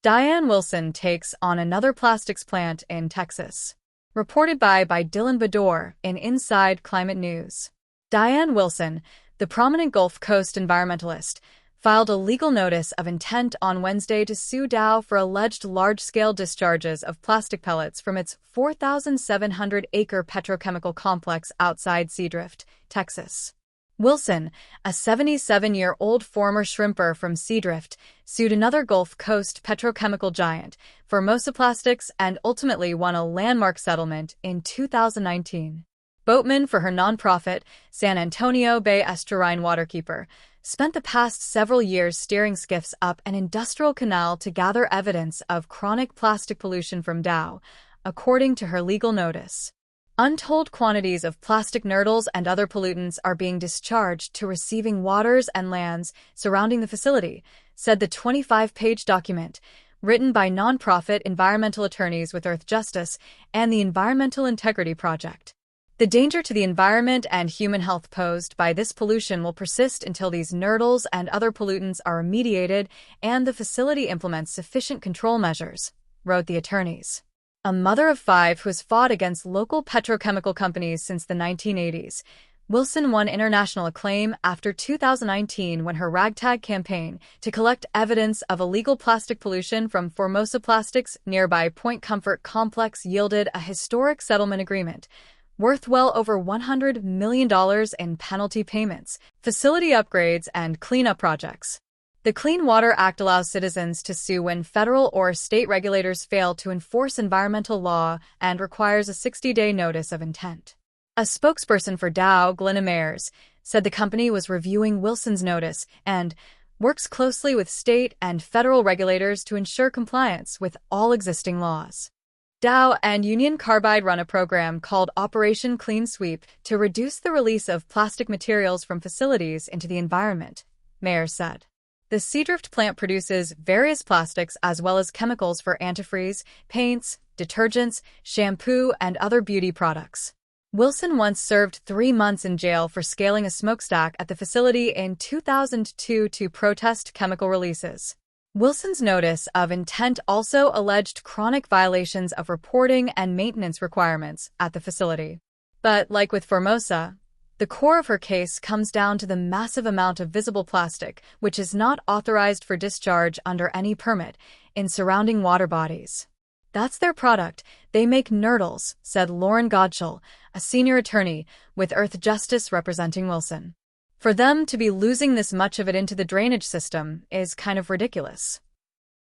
Diane Wilson takes on another plastics plant in Texas. Reported by Dylan Bador in Inside Climate News. Diane Wilson, the prominent Gulf Coast environmentalist, filed a legal notice of intent on Wednesday to sue Dow for alleged large-scale discharges of plastic pellets from its 4,700-acre petrochemical complex outside Seadrift, Texas. Wilson, a 77-year-old former shrimper from Seadrift, sued another Gulf Coast petrochemical giant, Formosa Plastics, and ultimately won a landmark settlement in 2019. Boatman for her nonprofit, San Antonio Bay Estuarine Waterkeeper, spent the past several years steering skiffs up an industrial canal to gather evidence of chronic plastic pollution from Dow, according to her legal notice. Untold quantities of plastic nurdles and other pollutants are being discharged to receiving waters and lands surrounding the facility, said the 25-page document, written by nonprofit environmental attorneys with Earth Justice and the Environmental Integrity Project. The danger to the environment and human health posed by this pollution will persist until these nurdles and other pollutants are remediated and the facility implements sufficient control measures, wrote the attorneys. A mother of 5 who has fought against local petrochemical companies since the 1980s, Wilson won international acclaim after 2019 when her ragtag campaign to collect evidence of illegal plastic pollution from Formosa Plastics' nearby Point Comfort complex yielded a historic settlement agreement, worth well over $100 million in penalty payments, facility upgrades, and cleanup projects. The Clean Water Act allows citizens to sue when federal or state regulators fail to enforce environmental law and requires a 60-day notice of intent. A spokesperson for Dow, Glenna Mayers, said the company was reviewing Wilson's notice and works closely with state and federal regulators to ensure compliance with all existing laws. Dow and Union Carbide run a program called Operation Clean Sweep to reduce the release of plastic materials from facilities into the environment, Mayers said. The Seadrift plant produces various plastics as well as chemicals for antifreeze, paints, detergents, shampoo, and other beauty products. Wilson once served 3 months in jail for scaling a smokestack at the facility in 2002 to protest chemical releases. Wilson's notice of intent also alleged chronic violations of reporting and maintenance requirements at the facility. But, like with Formosa, the core of her case comes down to the massive amount of visible plastic, which is not authorized for discharge under any permit, in surrounding water bodies. That's their product. They make nurdles, said Lauren Godshall, a senior attorney with Earth Justice representing Wilson. For them to be losing this much of it into the drainage system is kind of ridiculous.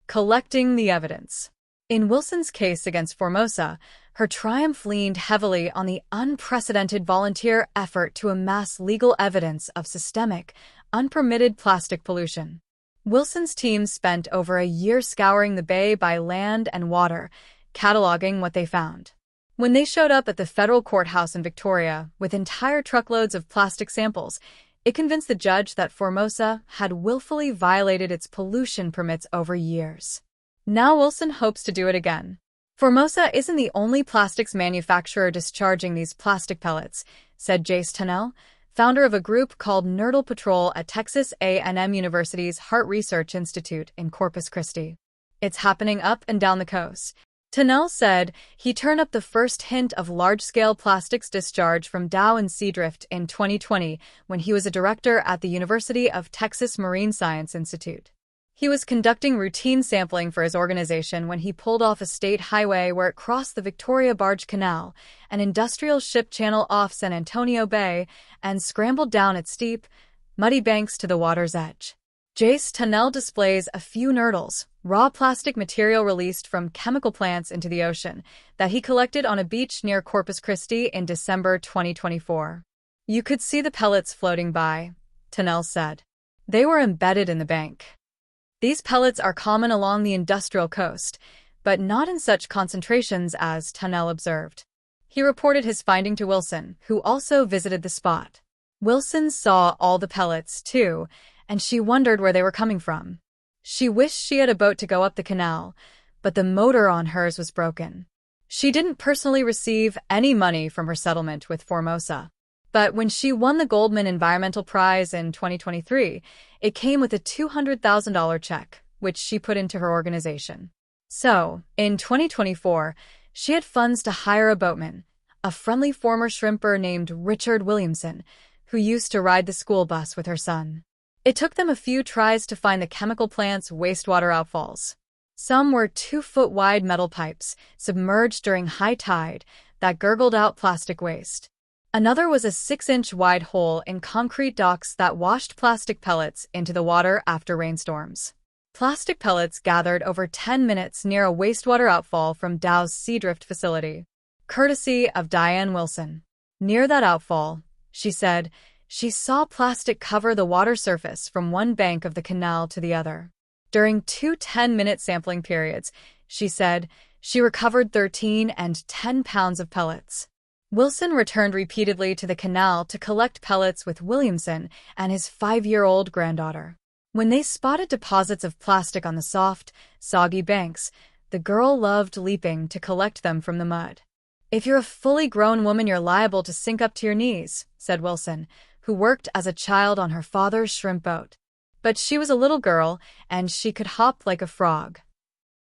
Collecting the evidence. In Wilson's case against Formosa, her triumph leaned heavily on the unprecedented volunteer effort to amass legal evidence of systemic, unpermitted plastic pollution. Wilson's team spent over a year scouring the bay by land and water, cataloging what they found. When they showed up at the federal courthouse in Victoria with entire truckloads of plastic samples, it convinced the judge that Formosa had willfully violated its pollution permits over years. Now Wilson hopes to do it again. Formosa isn't the only plastics manufacturer discharging these plastic pellets, said Jace Tunnell, founder of a group called Nurdle Patrol at Texas A&M University's Heart Research Institute in Corpus Christi. It's happening up and down the coast. Tunnell said he turned up the first hint of large-scale plastics discharge from Dow in Seadrift in 2020 when he was a director at the University of Texas Marine Science Institute. He was conducting routine sampling for his organization when he pulled off a state highway where it crossed the Victoria Barge Canal, an industrial ship channel off San Antonio Bay, and scrambled down its steep, muddy banks to the water's edge. Jace Tunnell displays a few nurdles, raw plastic material released from chemical plants into the ocean, that he collected on a beach near Corpus Christi in December 2024. You could see the pellets floating by, Tunnell said. They were embedded in the bank. These pellets are common along the industrial coast, but not in such concentrations as Tunnell observed. He reported his finding to Wilson, who also visited the spot. Wilson saw all the pellets, too, and she wondered where they were coming from. She wished she had a boat to go up the canal, but the motor on hers was broken. She didn't personally receive any money from her settlement with Formosa. But when she won the Goldman Environmental Prize in 2023, it came with a $200,000 check, which she put into her organization. So, in 2024, she had funds to hire a boatman, a friendly former shrimper named Richard Williamson, who used to ride the school bus with her son. It took them a few tries to find the chemical plant's wastewater outfalls. Some were 2-foot-wide metal pipes, submerged during high tide, that gurgled out plastic waste. Another was a 6-inch-wide hole in concrete docks that washed plastic pellets into the water after rainstorms. Plastic pellets gathered over 10 minutes near a wastewater outfall from Dow's Seadrift facility, courtesy of Diane Wilson. Near that outfall, she said, she saw plastic cover the water surface from one bank of the canal to the other. During 2 10-minute sampling periods, she said, she recovered 13 and 10 pounds of pellets. Wilson returned repeatedly to the canal to collect pellets with Williamson and his 5-year-old granddaughter. When they spotted deposits of plastic on the soft, soggy banks, the girl loved leaping to collect them from the mud. "If you're a fully grown woman, you're liable to sink up to your knees," said Wilson, who worked as a child on her father's shrimp boat. But she was a little girl, and she could hop like a frog.